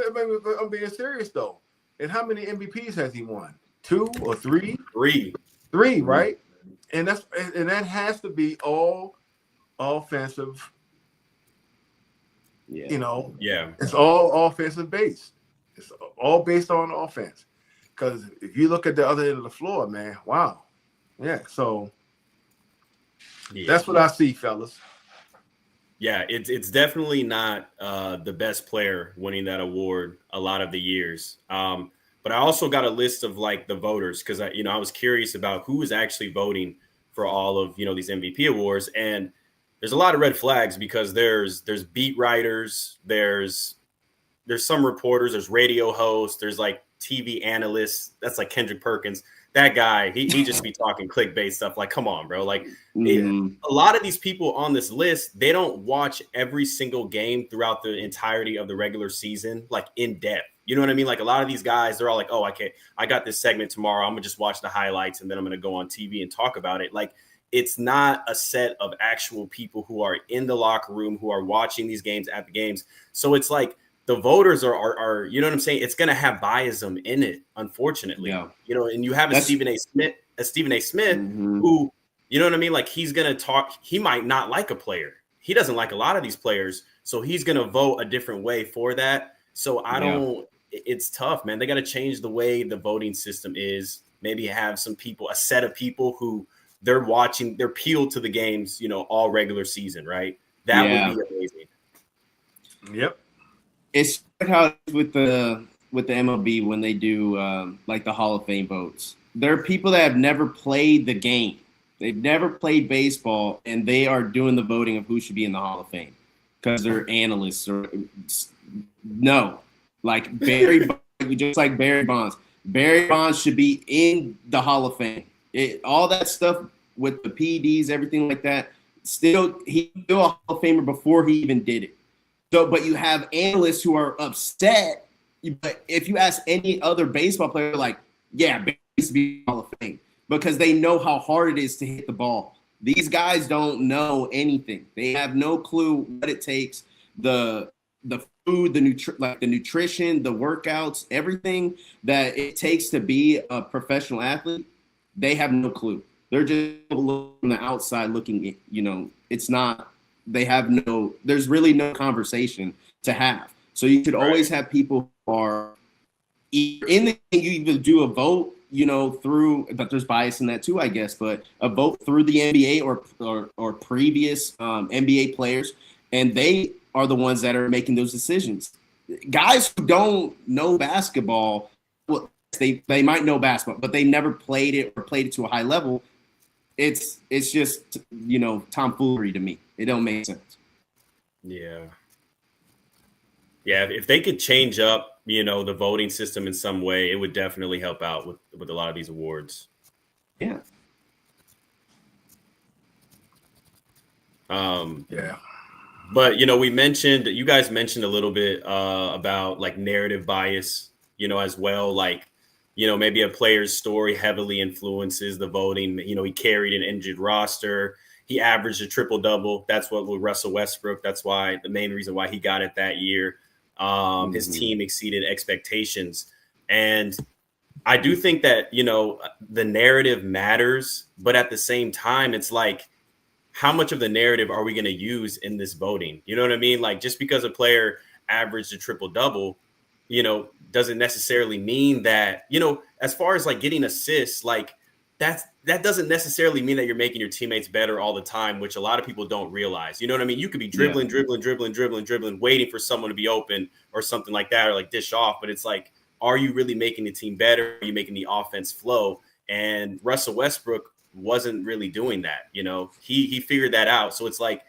I'm being serious though. And how many MVPs has he won? 2 or 3? Three, right? And that has to be all offensive. Yeah. It's all offensive based. It's all based on offense. Because if you look at the other end of the floor, man, wow. Yeah, so that's what I see, fellas. Yeah, it's definitely not the best player winning that award a lot of the years. But I also got a list of like the voters because I was curious about who is actually voting for all of these MVP awards, and there's a lot of red flags because there's beat writers, there's some reporters, there's radio hosts, there's like TV analysts. That's like Kendrick Perkins. That guy, he just be talking clickbait stuff. Like, come on, bro. Like, a lot of these people on this list, they don't watch every single game throughout the entirety of the regular season, like in depth. You know what I mean? Like a lot of these guys, they're all like, oh, I got this segment tomorrow. I'm gonna just watch the highlights and then I'm gonna go on TV and talk about it. Like, it's not a set of actual people who are in the locker room, who are watching these games at the games. So it's like the voters are you know what I'm saying? It's going to have biasm in it, unfortunately. Yeah. And you have Stephen A. Smith, who, you know what I mean? Like he's going to talk. He might not like a player. He doesn't like a lot of these players. So he's going to vote a different way for that. So it's tough, man. They got to change the way the voting system is. Maybe have some people, a set of people who they're peeled to the games, all regular season, right? That would be amazing. Yep. It's like how it's with the MLB when they do like the Hall of Fame votes. There are people that have never played the game. They've never played baseball, and they are doing the voting of who should be in the Hall of Fame because they're analysts. Like Barry, just like Barry Bonds. Barry Bonds should be in the Hall of Fame. All that stuff with the PDs, everything like that. He's still a Hall of Famer before he even did it. So, but you have analysts who are upset. But if you ask any other baseball player, like, yeah, Barry needs to be in the Hall of Fame because they know how hard it is to hit the ball. These guys don't know anything. They have no clue what it takes. The food, the nutrition, the workouts, everything that it takes to be a professional athlete. They have no clue. They're just on the outside looking. It's not. There's really no conversation to have. So you should always have people who are either in the you either do a vote, through, but there's bias in that too, I guess, but a vote through the NBA or previous NBA players, and they are the ones that are making those decisions. Guys who don't know basketball, well, they might know basketball, but they never played it or played it to a high level. It's just tomfoolery to me. It don't make sense. Yeah. If they could change up, the voting system in some way, it would definitely help out with a lot of these awards. Yeah. But you guys mentioned a little bit about like narrative bias, as well. Like, maybe a player's story heavily influences the voting. He carried an injured roster. He averaged a triple-double. That's what with Russell Westbrook. That's why the main reason why he got it that year. His team exceeded expectations. And I do think that, the narrative matters. But at the same time, it's like, how much of the narrative are we going to use in this voting? You know what I mean? Like, just because a player averaged a triple-double, doesn't necessarily mean that, as far as like getting assists, like that doesn't necessarily mean that you're making your teammates better all the time, which a lot of people don't realize. You know what I mean? You could be dribbling, waiting for someone to be open or something like that, or like dish off. But it's like, are you really making the team better? Are you making the offense flow? And Russell Westbrook wasn't really doing that. He figured that out. So it's like,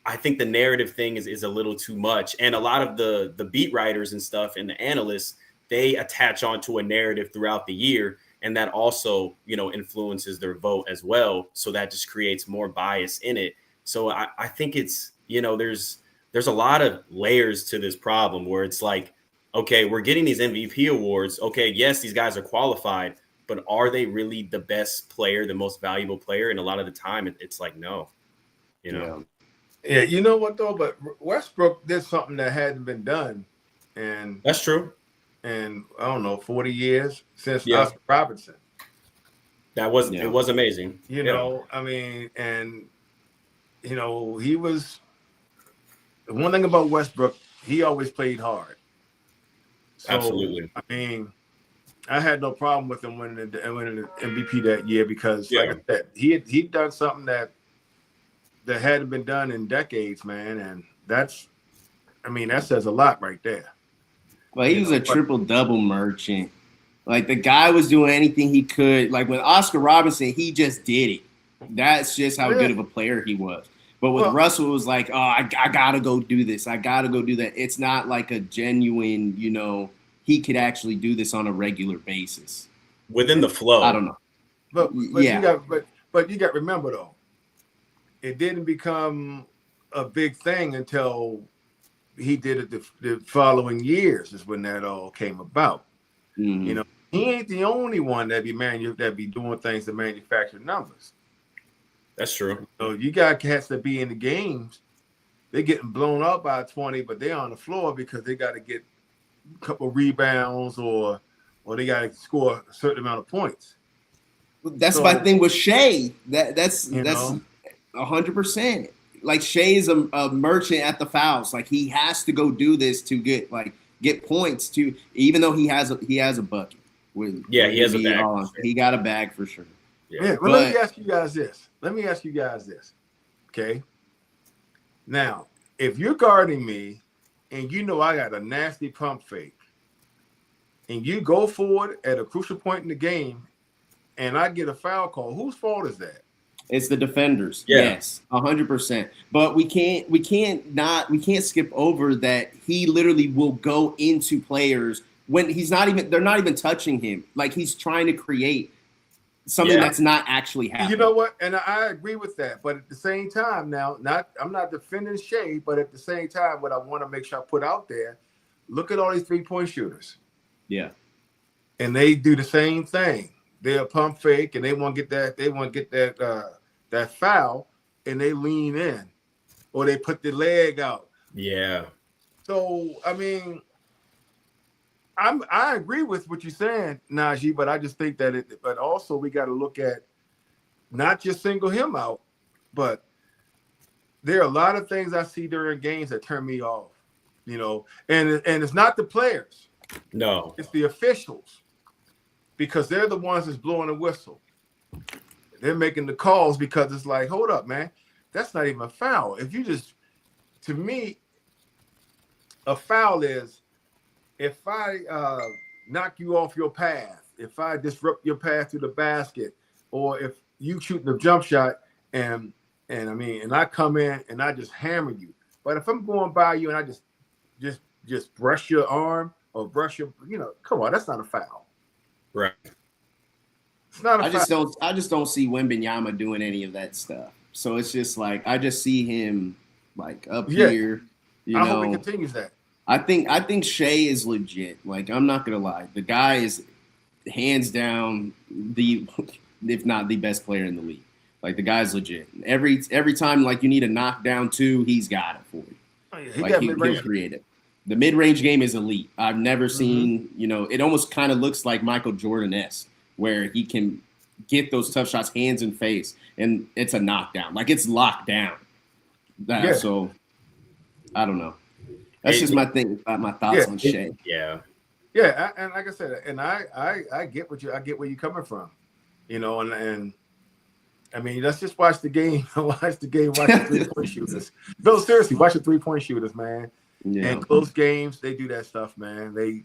I think the narrative thing is a little too much. And a lot of the beat writers and stuff and the analysts, they attach onto a narrative throughout the year. And that also, influences their vote as well. So that just creates more bias in it. So I think it's, there's a lot of layers to this problem where it's like, okay, we're getting these MVP awards. Okay, yes, these guys are qualified, but are they really the best player, the most valuable player? And a lot of the time it's like, no, Yeah, you know what though? But Westbrook did something that hadn't been done and that's true. And I don't know, 40 years since Yeah. Oscar Robertson. It was amazing. You know, I mean, and you know, he was the one thing about Westbrook, he always played hard. So Absolutely. I mean, I had no problem with him winning the MVP that year because, like I said, he'd done something that hadn't been done in decades, man, and that says a lot right there. Well, he was a triple-double merchant. Like, the guy was doing anything he could. Like, with Oscar Robertson, he just did it. That's just how good of a player he was. But with Russell, it was like, oh, I got to go do this. I got to go do that. It's not like a genuine, you know, he could actually do this on a regular basis. Within the flow. I don't know. But you got to remember, though, it didn't become a big thing until he did it the following years is when that all came about. Mm-hmm. You know, he ain't the only one that be doing things to manufacture numbers. That's true. So you got cats that be in the games, they're getting blown up by 20, but they're on the floor because they got to get a couple rebounds or they got to score a certain amount of points. That's my thing with Shea. That's 100%. Like, Shea is a merchant at the fouls. Like, he has to go do this to get points too, even though he has a bucket. He has a bag. Sure. He got a bag for sure. Yeah. Well, let me ask you guys this. Okay. Now, if you're guarding me and you know I got a nasty pump fake and you go forward at a crucial point in the game and I get a foul call, whose fault is that? It's the defenders. Yeah. Yes, 100%. But we can't skip over that he literally will go into players when they're not even touching him. Like, he's trying to create something that's not actually happening. You know what? And I agree with that. But at the same time, I'm not defending Shea, but at the same time, what I want to make sure I put out there, look at all these 3-point shooters. Yeah. And they do the same thing. They'll pump fake and they want to get that foul, and they lean in or they put their leg out. Yeah. So I mean, I agree with what you're saying, Najee, but I just think that but also we got to look at not just single him out, but there are a lot of things I see during games that turn me off, you know, and it's not the players. No, it's the officials, because they're the ones that's blowing the whistle. They're making the calls because it's like, hold up, man, that's not even a foul. If you to me, a foul is if I knock you off your path, if I disrupt your path to the basket, or if you shoot the jump shot and I come in and I just hammer you. But if I'm going by you and I just brush your arm or brush your, come on, that's not a foul. Right. It's not a foul. I just don't see Wembanyama doing any of that stuff. So it's just like I just see him like up here. I hope he continues that. I think Shea is legit. Like, I'm not gonna lie, the guy is hands down if not the best player in the league. Like, the guy's legit. Every time like you need a knockdown two, he's got it for you. Oh, yeah. He'll create it. The mid-range game is elite. I've never seen, it almost kind of looks like Michael Jordan-esque, where he can get those tough shots hands and face, and it's a knockdown. Like, it's locked down. So, I don't know. That's just my thing. My thoughts on Shea. Yeah. Yeah, and like I said, and I get where you're coming from, and I mean, let's just watch the game. Watch the 3-point shooters. No, seriously, watch the 3-point shooters, man. Yeah. And close games, they do that stuff, man. They,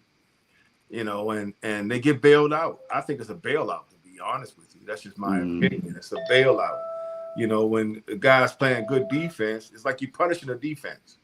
and they get bailed out. I think it's a bailout, to be honest with you. That's just my opinion. It's a bailout. When the guy's playing good defense, it's like you're punishing a defense.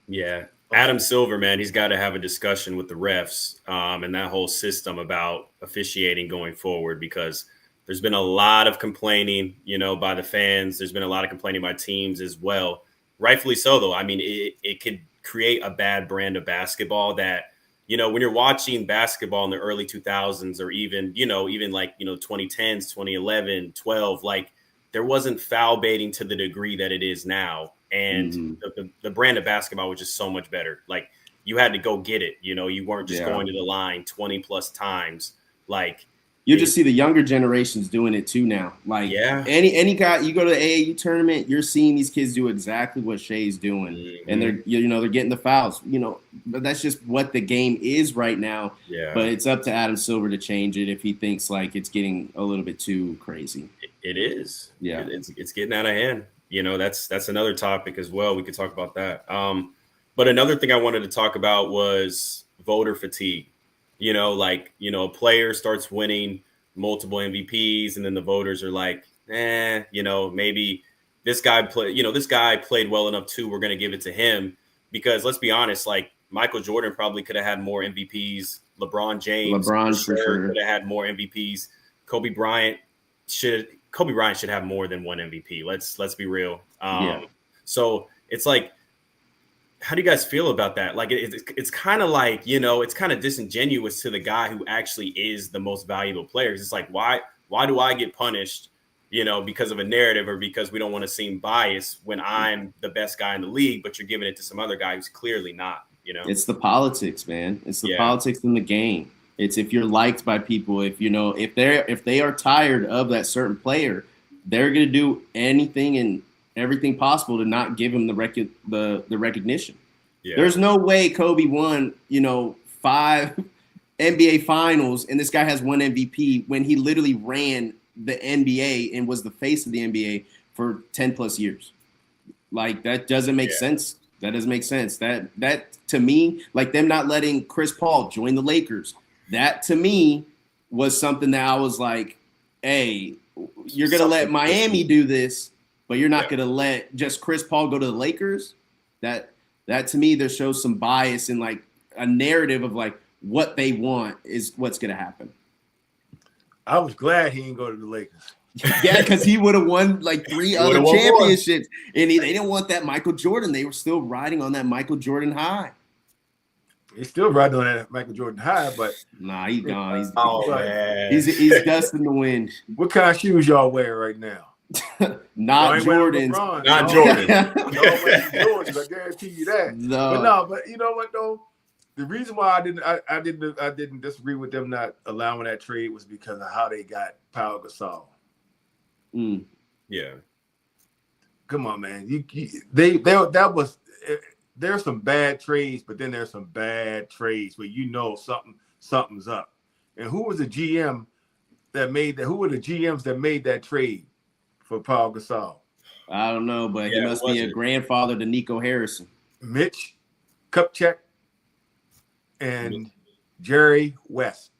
Yeah. Adam Silver, man, he's got to have a discussion with the refs and that whole system about officiating going forward, because there's been a lot of complaining, by the fans. There's been a lot of complaining by teams as well. Rightfully so, though. I mean, it could create a bad brand of basketball that, when you're watching basketball in the early 2000s or even 2010s, 2011, 12, like, there wasn't foul baiting to the degree that it is now. And the brand of basketball was just so much better. Like, you had to go get it. You know, you weren't just going to the line 20 plus times. Like, you just see the younger generations doing it too now. Like any guy, you go to the AAU tournament, you're seeing these kids do exactly what Shai's doing, and they're getting the fouls. You know, but that's just what the game is right now. Yeah. But it's up to Adam Silver to change it if he thinks like it's getting a little bit too crazy. It is. Yeah. It's getting out of hand. You know, that's another topic as well. We could talk about that. But another thing I wanted to talk about was voter fatigue. You know, like, you know, a player starts winning multiple MVPs and then the voters are like, you know, maybe this guy played well enough too. We're going to give it to him because let's be honest, like Michael Jordan probably could have had more MVPs. LeBron James for sure could have had more MVPs. Kobe Bryant should have more than one MVP. Let's be real. So it's like, how do you guys feel about that? Like, it's kind of like, you know, it's kind of disingenuous to the guy who actually is the most valuable players. It's like, why do I get punished, you know, because of a narrative or because we don't want to seem biased when I'm the best guy in the league, but you're giving it to some other guy who's clearly not, you know? It's the politics, man. It's the politics in the game. It's if you're liked by people, if they are tired of that certain player, they're going to do anything and everything possible to not give him the recognition. Yeah. There's no way Kobe won, you know, 5 NBA finals and this guy has 1 MVP when he literally ran the NBA and was the face of the NBA for 10 plus years. Like, that doesn't make sense. That doesn't make sense. That to me, like them not letting Chris Paul join the Lakers, that to me was something that I was like, hey, you're going to let Miami do this, but you're not going to let just Chris Paul go to the Lakers. That to me, there shows some bias in like a narrative of like what they want is what's going to happen. I was glad he didn't go to the Lakers. Yeah, because he would have won like 3 other championships. And they didn't want that Michael Jordan. They were still riding on that Michael Jordan high. He's still riding on that Michael Jordan high, but nah, he's gone. He's dust in the wind. What kind of shoes y'all wear right now? Not Jordans. Not Jordan. Jordans, I guarantee you that. No. But you know what though? The reason why I didn't disagree with them not allowing that trade was because of how they got Pau Gasol. Yeah. Come on, man. There's some bad trades, but then there's some bad trades where you know something's up. And who was the GM that made that? Who were the GMs that made that trade for Pau Gasol? I don't know, but he must be a grandfather to Nico Harrison. Mitch Kupchak and Jerry West.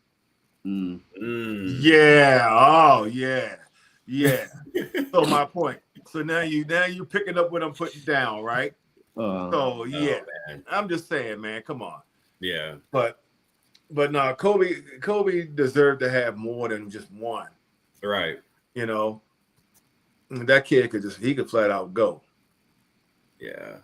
Yeah. Oh, yeah. Yeah. So my point. So now you're picking up what I'm putting down, right? I'm just saying, man. Come on. Yeah. But no, Kobe deserved to have more than just one. Right. You know, that kid could flat out go. Yeah.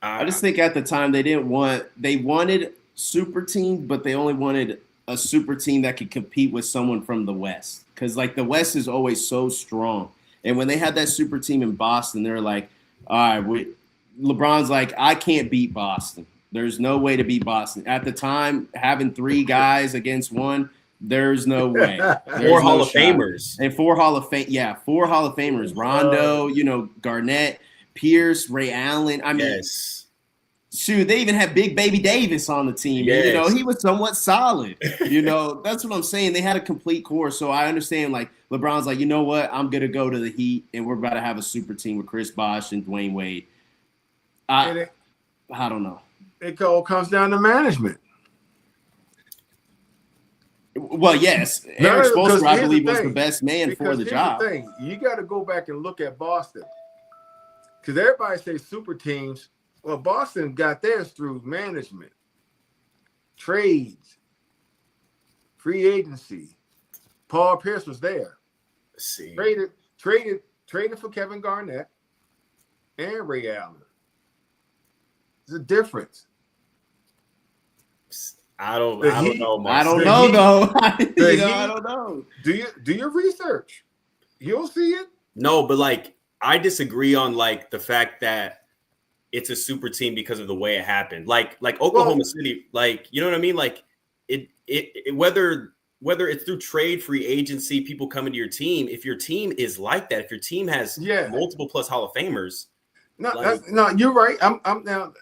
I just think at the time they wanted super team, but they only wanted a super team that could compete with someone from the West. Because like the West is always so strong. And when they had that super team in Boston, they're like, all right, LeBron's like, I can't beat Boston. There's no way to beat Boston. At the time, having 3 guys against 1, there's no way. 4 Hall of Famers. And 4 Hall of Famers. Rondo, Garnett, Pierce, Ray Allen. I mean, shoot, they even had Big Baby Davis on the team. Yes. And, he was somewhat solid. That's what I'm saying. They had a complete core. So I understand, like, LeBron's like, you know what? I'm going to go to the Heat, and we're about to have a super team with Chris Bosh and Dwayne Wade. I don't know. It all comes down to management. Well, yes. Eric Spoelstra, I believe, was the best man for the job. The thing. You got to go back and look at Boston. Because everybody says super teams. Well, Boston got theirs through management, trades, free agency. Paul Pierce was there. Traded for Kevin Garnett and Ray Allen. There's a difference. I don't know. I don't know though. I don't know. Do your research. You'll see it. No, but like I disagree on like the fact that it's a super team because of the way it happened. Like Oklahoma City, like, you know what I mean? Like it whether it's through trade, free agency, people coming to your team, if your team is like that, if your team has multiple plus Hall of Famers. No, you're right. I'm now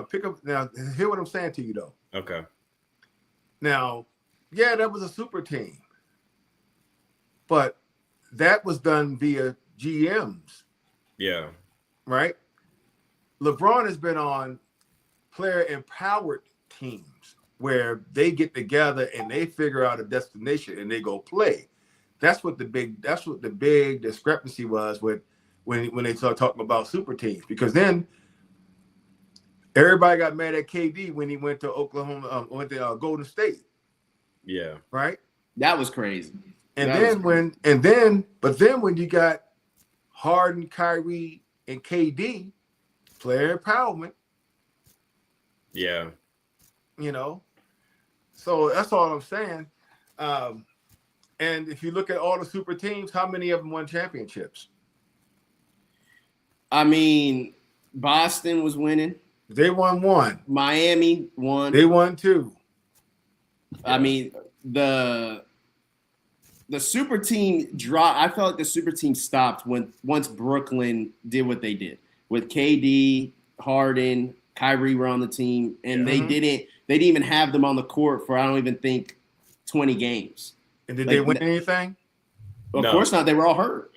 pick up now. Hear what I'm saying to you though. Okay. Now, yeah, that was a super team, but that was done via GMs. Yeah. Right. LeBron has been on player empowered teams where they get together and they figure out a destination and they go play. That's what the big discrepancy was with when they start talking about super teams, because then everybody got mad at KD when he went to Oklahoma, went to Golden State. Yeah. Right. That was crazy. And then when you got Harden, Kyrie, and KD, player empowerment. Yeah. You know, so that's all I'm saying. And if you look at all the super teams, how many of them won championships? I mean, Boston was winning. They won one. Miami won. They won two. I mean, the super team I felt like the super team stopped once Brooklyn did what they did with KD, Harden, Kyrie were on the team, and they didn't even have them on the court for I don't even think 20 games. And did they win anything? Of course not. They were all hurt.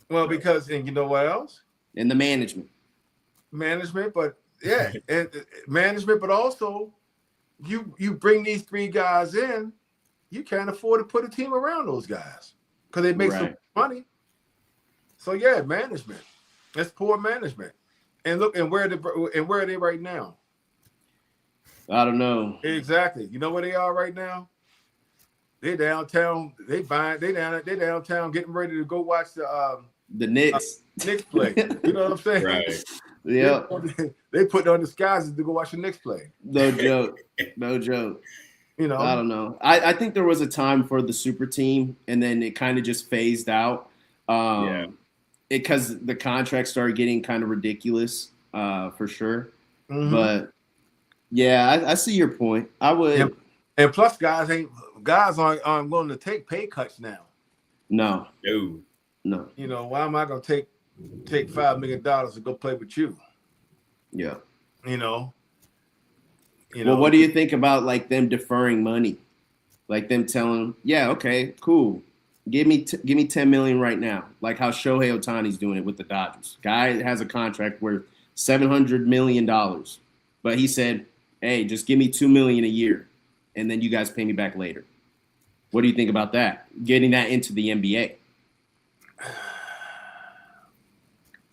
Well, and you know what else? And the management, but and management, but also you bring these three guys in, you can't afford to put a team around those guys because they make some money. So yeah, management. That's poor management. And look, and where are they right now? I don't know. Exactly. You know where they are right now? They downtown. They downtown, getting ready to go watch the Knicks. Knicks play. You know what I'm saying? Right. Yeah. They put on disguises to go watch the Knicks play. No joke. No joke. You know. I don't know. I think there was a time for the super team, and then it kind of just phased out. Because the contracts started getting kind of ridiculous, for sure. Mm-hmm. But yeah, I see your point. I would. And plus, guys aren't willing to take pay cuts now. No. You know, why am I going to take $5 million to go play with you? Yeah. You know. Well, what do you think about like them deferring money, like them telling, yeah, okay, cool. Give me $10 million right now, like how Shohei Ohtani's doing it with the Dodgers. Guy has a contract worth $700 million, but he said, "Hey, just give me $2 million a year, and then you guys pay me back later." What do you think about that? Getting that into the NBA,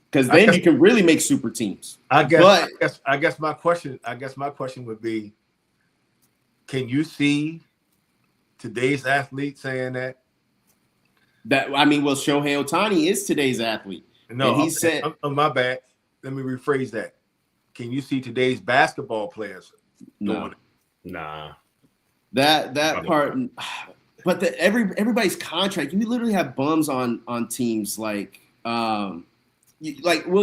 because then you can really make super teams. I guess my question would be, can you see today's athlete saying that? Shohei Ohtani is today's athlete. No, and he said, my bad. Let me rephrase that. Can you see today's basketball players doing it? Nah. That part, but everybody's contract. You literally have bums on teams like we'll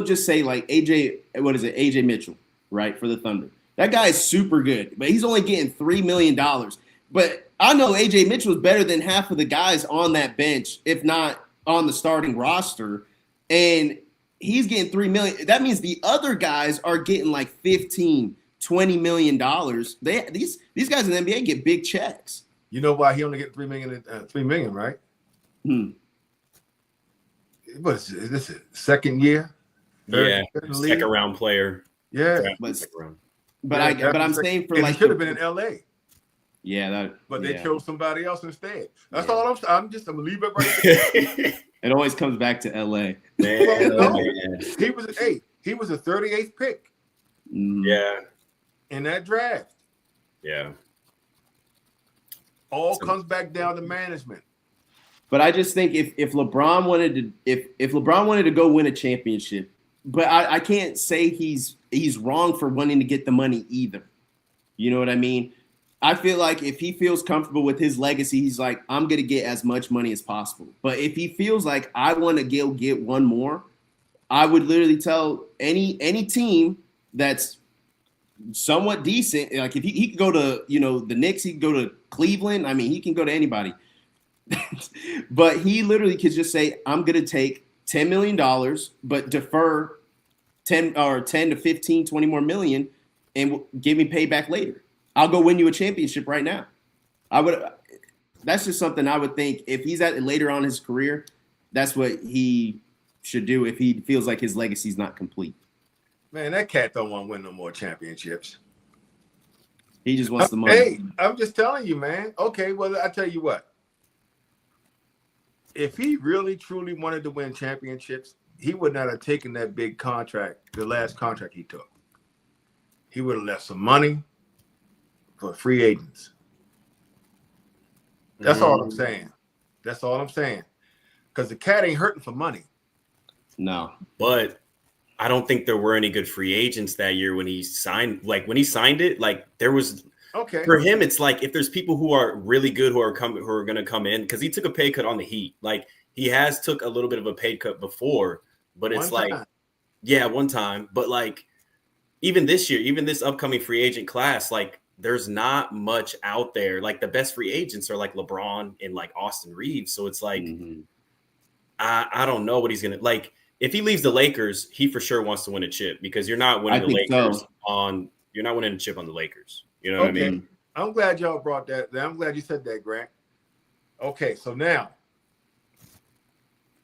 just say like AJ Mitchell, right, for the Thunder. That guy is super good, but he's only getting $3 million. But I know AJ Mitchell is better than half of the guys on that bench, if not on the starting roster, and he's getting $3 million. That means the other guys are getting like $15, $20 million. These guys in the NBA get big checks. You know why he only get $3 million, right? What's this? Second year? Second round player. Yeah, but I'm saying for he should have been in LA. Yeah, but they chose somebody else instead. That's all I'm gonna leave it right there. It always comes back to LA. He was a 38th pick. Yeah. In that draft. Yeah. All comes back down to management. But I just think if LeBron wanted to go win a championship, but I can't say he's wrong for wanting to get the money either. You know what I mean? I feel like if he feels comfortable with his legacy, he's like, I'm going to get as much money as possible. But if he feels like I want to get one more, I would literally tell any team that's somewhat decent, like if he could go to, the Knicks, he could go to Cleveland. I mean, he can go to anybody. But he literally could just say, I'm going to take $10 million, but defer 10 to 15, 20 more million and give me payback later. I'll go win you a championship right now. That's just something I would think if he's at later on in his career, that's what he should do if he feels like his legacy's not complete. Man, that cat don't want to win no more championships. He just wants the money. Hey, I'm just telling you, man. Okay, well, I tell you what. If he really, truly wanted to win championships, he would not have taken that big contract, the last contract he took. He would have left some money for free agents. That's all I'm saying. That's all I'm saying. Because the cat ain't hurting for money. No. But I don't think there were any good free agents that year when he signed. Like, when he signed it, like, there was – okay. For him, it's like if there's people who are really good who are going to come in, because he took a pay cut on the Heat. Like, he has took a little bit of a pay cut before, but it's one time. But like, even this year, even this upcoming free agent class, like, there's not much out there. Like, the best free agents are like LeBron and like Austin Reeves. So it's like, I don't know what he's gonna like. If he leaves the Lakers, he for sure wants to win a chip, because you're not winning you're not winning a chip on the Lakers. You know what I mean? I'm glad y'all brought that. I'm glad you said that, Grant. Okay, so now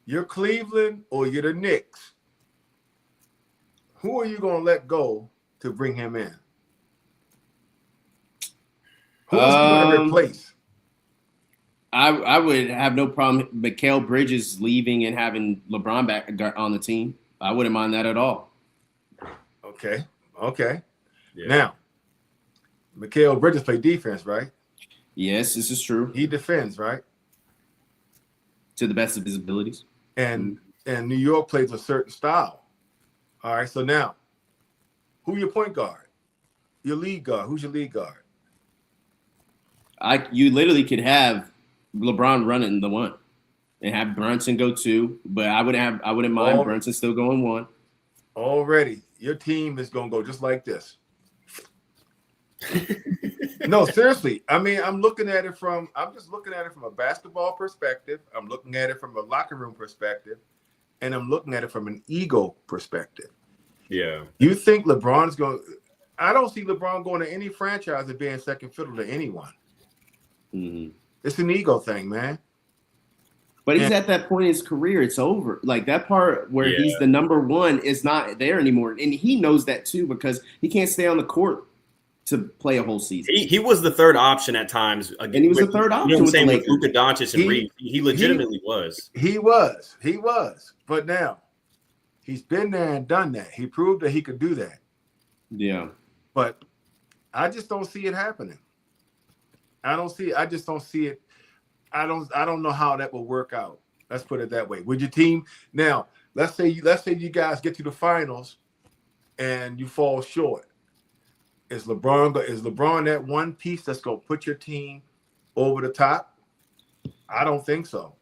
you're Cleveland or you're the Knicks. Who are you going to let go to bring him in? Who is he going to replace? I would have no problem Mikal Bridges leaving and having LeBron back on the team. I wouldn't mind that at all. Okay. Yeah. Now, Mikal Bridges play defense, right? Yes, this is true. He defends, right? To the best of his abilities. And New York plays a certain style. All right, so now, who your point guard? Your lead guard. Who's your lead guard? You literally could have LeBron running the one and have Brunson go two, but I wouldn't mind Brunson still going one. Already, your team is gonna go just like this. No, seriously. I mean, I'm just looking at it from a basketball perspective. I'm looking at it from a locker room perspective, and I'm looking at it from an ego perspective. Yeah. You think LeBron's going? I don't see LeBron going to any franchise and being second fiddle to anyone. Mm-hmm. It's an ego thing, man. But he's at that point in his career. It's over. Like, that part where he's the number one is not there anymore, and he knows that too, because he can't stay on the court to play a whole season. He was the third option at times. And he was the third option. You know what I'm saying, with Luka Doncic and Reeves. He legitimately was. He was. But now, he's been there and done that. He proved that he could do that. Yeah. But I just don't see it happening. I just don't see it. I don't know how that will work out. Let's put it that way. Would your team now? Let's say you guys get to the finals and you fall short. Is LeBron that one piece that's gonna put your team over the top? I don't think so.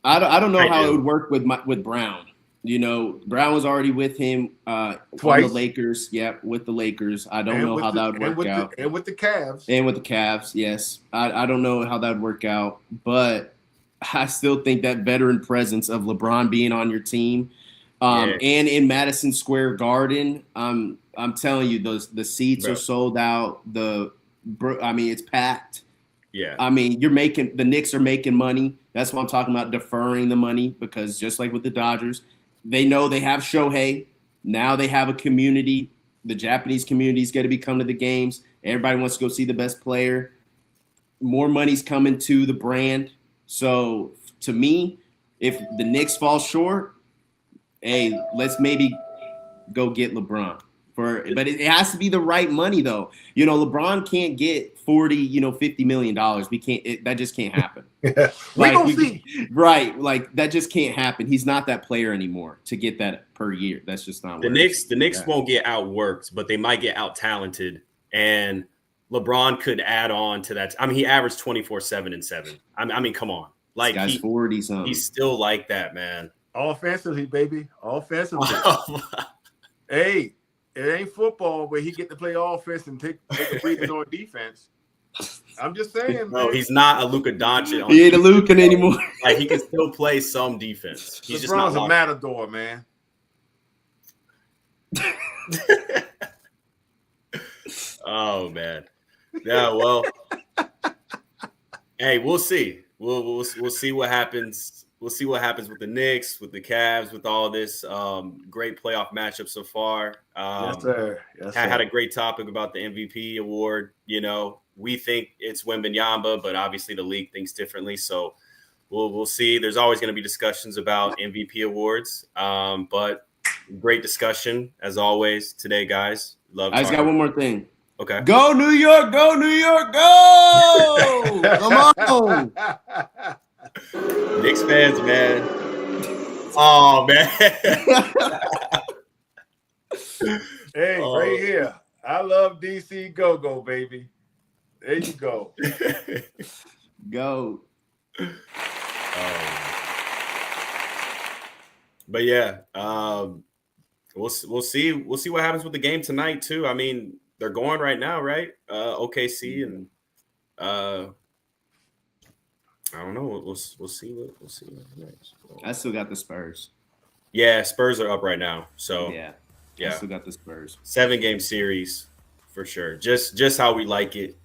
I don't know how it would work with Brown. You know, Brown was already with him twice. On the Lakers. Yeah, with the Lakers. I don't know how that would work out. And with the Cavs. And with the Cavs, yes. I don't know how that would work out, but I still think that veteran presence of LeBron being on your team, and in Madison Square Garden, I'm telling you, the seats are sold out. It's packed. Yeah. I mean, the Knicks are making money. That's why I'm talking about deferring the money, because just like with the Dodgers, they know they have Shohei. Now they have a community. The Japanese community is going to come to the games. Everybody wants to go see the best player. More money's coming to the brand. So to me, if the Knicks fall short, hey, let's maybe go get LeBron. But it has to be the right money, though. You know, LeBron can't get $50 million. We can't. That just can't happen. We gonna see. Right, like that just can't happen. He's not that player anymore to get that per year. That's just not. The Knicks won't get outworked, but they might get out talented. And LeBron could add on to that. I mean, he averaged 24, 7, and 7. I mean, come on, like this guy's 40 something. He's still like that, man. Offensively, baby. Offensively. Hey, it ain't football where he get to play offense and take a breather on defense. I'm just saying, No, man. he's not a Luka Doncic. He ain't a Luka anymore. Like, he can still play some defense. He's just not a matador, man. Oh man, yeah. Well, hey, we'll see. We'll see what happens. We'll see what happens with the Knicks, with the Cavs, with all this. Great playoff matchup so far. Yes, sir. Yes, sir. Had a great topic about the MVP award. You know, we think it's Wembanyama, but obviously the league thinks differently. So we'll see. There's always going to be discussions about MVP awards. But great discussion as always today, guys. I just got one more thing. Okay. Go New York, go New York, go! Come on. Knicks fans, man. Oh, man. Hey, right here. I love DC go, baby. There you go. Go. But yeah, we'll see. We'll see what happens with the game tonight too. I mean, they're going right now, right? OKC and I don't know. We'll see what next. I still got the Spurs. Yeah, Spurs are up right now. So yeah. I still got the Spurs. 7-game series for sure. Just how we like it.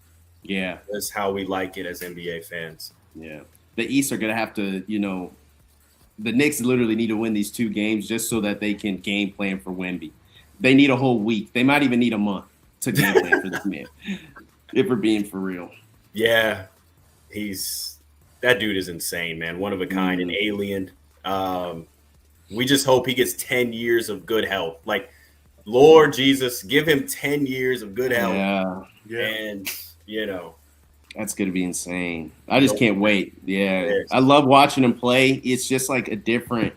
Yeah. That's how we like it as NBA fans. Yeah. The East are gonna have to, the Knicks literally need to win these 2 games just so that they can game plan for Wemby. They need a whole week. They might even need a month to game plan for this man. If we're being for real. Yeah. That dude is insane, man. One of a kind, an alien. We just hope he gets 10 years of good health. Like, Lord Jesus, give him 10 years of good health. Yeah. And, that's going to be insane. I just can't wait. Yeah. I love watching him play. It's just like a different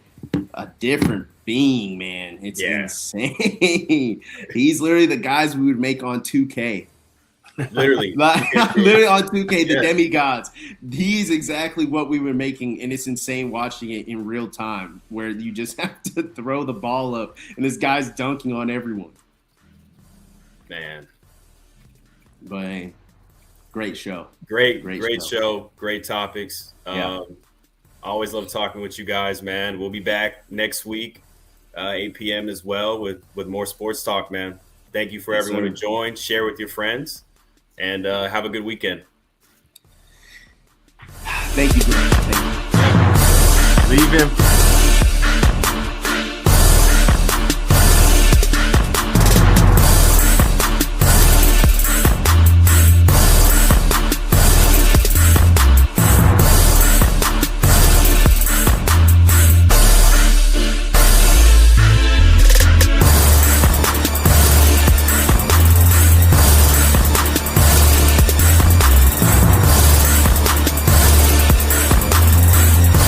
being, man. It's insane. He's literally the guys we would make on 2K. Literally. Literally on 2K, the demigods. He's exactly what we were making, and it's insane watching it in real time where you just have to throw the ball up, and this guy's dunking on everyone. Man. But great show. Great show. Great topics. Yeah. I always love talking with you guys, man. We'll be back next week, 8 p.m. as well with more sports talk, man. Thank you for everyone who joined. Share with your friends. And have a good weekend. Thank you. Leave him.